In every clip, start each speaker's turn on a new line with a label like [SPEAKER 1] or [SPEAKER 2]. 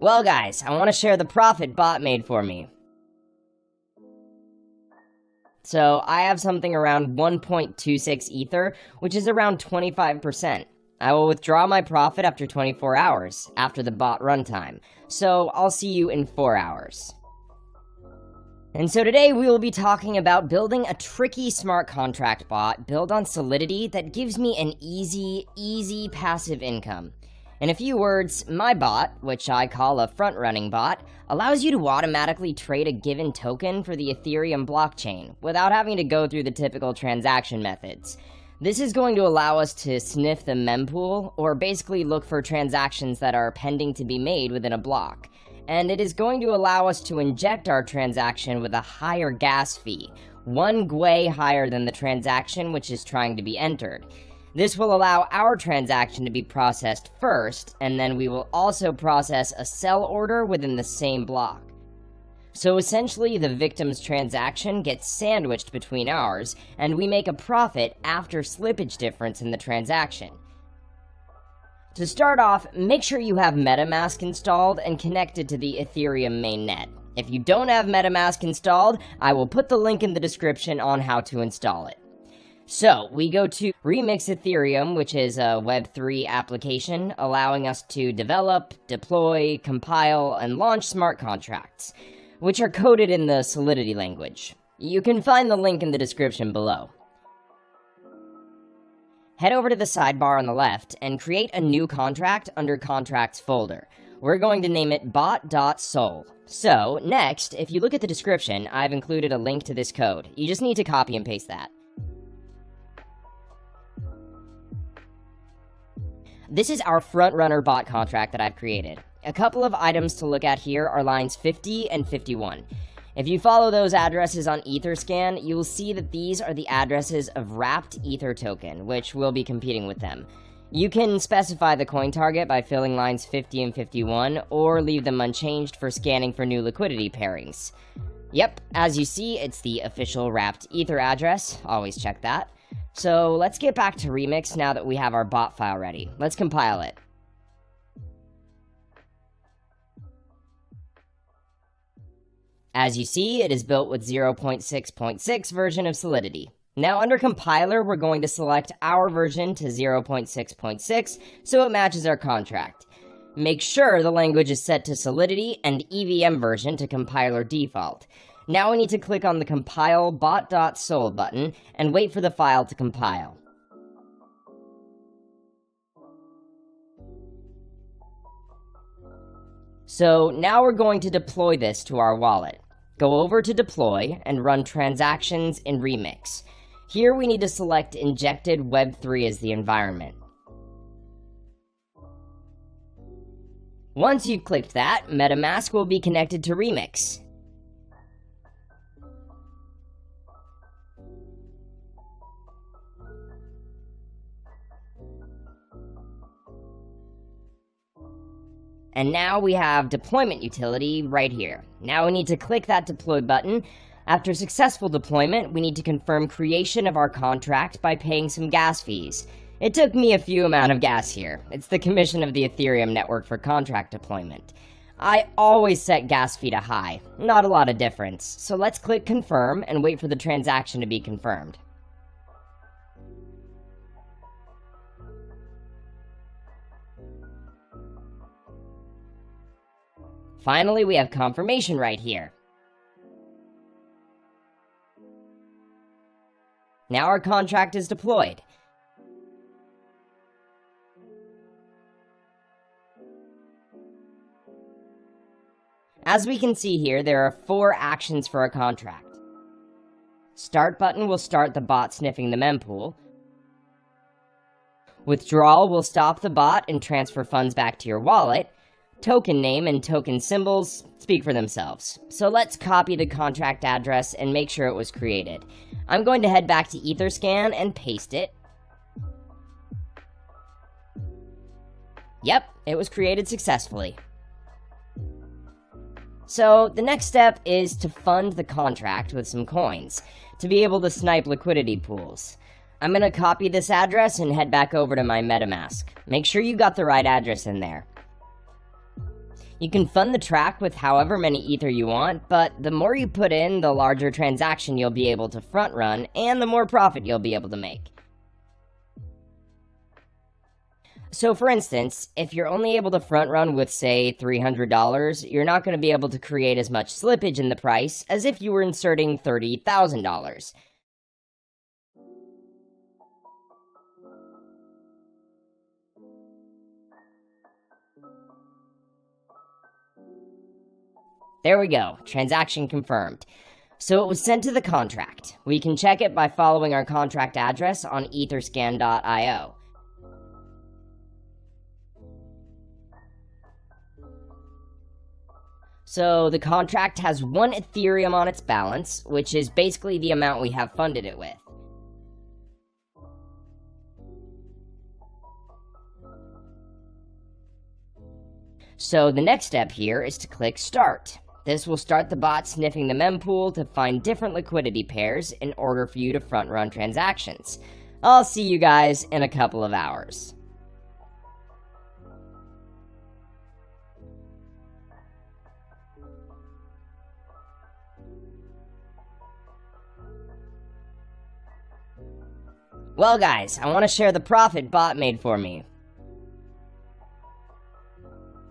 [SPEAKER 1] Well guys, I want to share the profit bot made for me. So I have something around 1.26 Ether, which is around 25%. I will withdraw my profit after 24 hours, after the bot runtime. So I'll see you in 4 hours. And so today we will be talking about building a tricky smart contract bot built on Solidity that gives me an easy passive income. In a few words, my bot, which I call a front-running bot, allows you to automatically trade a given token for the Ethereum blockchain without having to go through the typical transaction methods. This is going to allow us to sniff the mempool, or basically look for transactions that are pending to be made within a block. And it is going to allow us to inject our transaction with a higher gas fee, 1 GWei higher than the transaction which is trying to be entered. This will allow our transaction to be processed first, and then we will also process a sell order within the same block. So essentially, the victim's transaction gets sandwiched between ours, and we make a profit after slippage difference in the transaction. To start off, make sure you have MetaMask installed and connected to the Ethereum mainnet. If you don't have MetaMask installed, I will put the link in the description on how to install it. So, we go to Remix Ethereum, which is a Web3 application, allowing us to develop, deploy, compile, and launch smart contracts, which are coded in the Solidity language. You can find the link in the description below. Head over to the sidebar on the left and create a new contract under Contracts folder. We're going to name it bot.sol. So, next, if you look at the description, I've included a link to this code. You just need to copy and paste that. This is our front-runner bot contract that I've created. A couple of items to look at here are lines 50 and 51. If you follow those addresses on Etherscan, you will see that these are the addresses of Wrapped Ether token, which will be competing with them. You can specify the coin target by filling lines 50 and 51, or leave them unchanged for scanning for new liquidity pairings. Yep, as you see, it's the official Wrapped Ether address. Always check that. So let's get back to Remix now that we have our bot file ready. Let's compile it. As you see, it is built with 0.6.6 version of Solidity. Now under compiler, we're going to select our version to 0.6.6 so it matches our contract. Make sure the language is set to Solidity and EVM version to compiler default. Now we need to click on the compile bot.sol button and wait for the file to compile. So now we're going to deploy this to our wallet. Go over to deploy and run transactions in Remix. Here we need to select Injected Web3 as the environment. Once you've clicked that, MetaMask will be connected to Remix. And now we have deployment utility right here. Now we need to click that deploy button. After successful deployment, we need to confirm creation of our contract by paying some gas fees. It took me a few amount of gas here. It's the commission of the Ethereum network for contract deployment. I always set gas fee to high, not a lot of difference. So let's click confirm and wait for the transaction to be confirmed. Finally, we have confirmation right here. Now our contract is deployed. As we can see here, there are 4 actions for a contract. Start button will start the bot sniffing the mempool. Withdrawal will stop the bot and transfer funds back to your wallet. Token name and token symbols speak for themselves. So let's copy the contract address and make sure it was created. I'm going to head back to Etherscan and paste it. Yep, it was created successfully. So the next step is to fund the contract with some coins to be able to snipe liquidity pools. I'm going to copy this address and head back over to my MetaMask. Make sure you got the right address in there. You can fund the track with however many Ether you want, but the more you put in, the larger transaction you'll be able to front run, and the more profit you'll be able to make. So for instance, if you're only able to front run with, say, $300, you're not going to be able to create as much slippage in the price as if you were inserting $30,000. There we go, transaction confirmed. So it was sent to the contract. We can check it by following our contract address on etherscan.io. So the contract has 1 Ethereum on its balance, which is basically the amount we have funded it with. So the next step here is to click Start. This will start the bot sniffing the mempool to find different liquidity pairs in order for you to front run transactions. I'll see you guys in a couple of hours. Well guys, I want to share the profit bot made for me.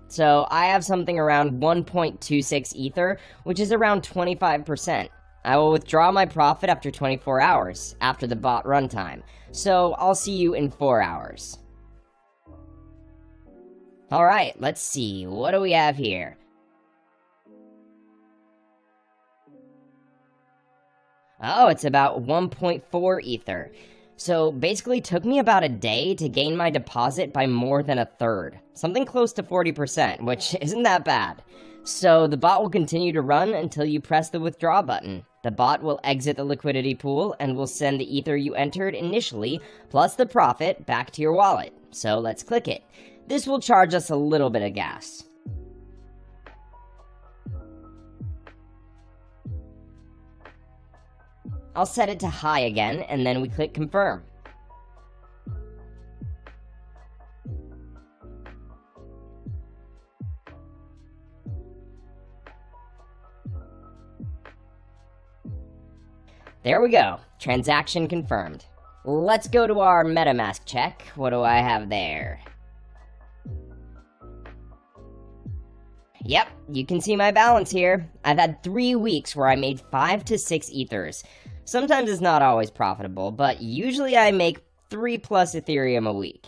[SPEAKER 1] So I have something around 1.26 Ether, which is around 25%. I will withdraw my profit after 24 hours, after the bot runtime. So I'll see you in 4 hours. Alright, let's see, what do we have here? Oh, it's about 1.4 Ether. So basically took me about a day to gain my deposit by more than a third. Something close to 40%, which isn't that bad. So the bot will continue to run until you press the withdraw button. The bot will exit the liquidity pool and will send the Ether you entered initially, plus the profit, back to your wallet. So let's click it. This will charge us a little bit of gas. I'll set it to high again, and then we click confirm. There we go, transaction confirmed. Let's go to our MetaMask check. What do I have there? Yep, you can see my balance here. I've had 3 weeks where I made 5 to 6 Ethers. Sometimes it's not always profitable, but usually I make 3+ Ethereum a week.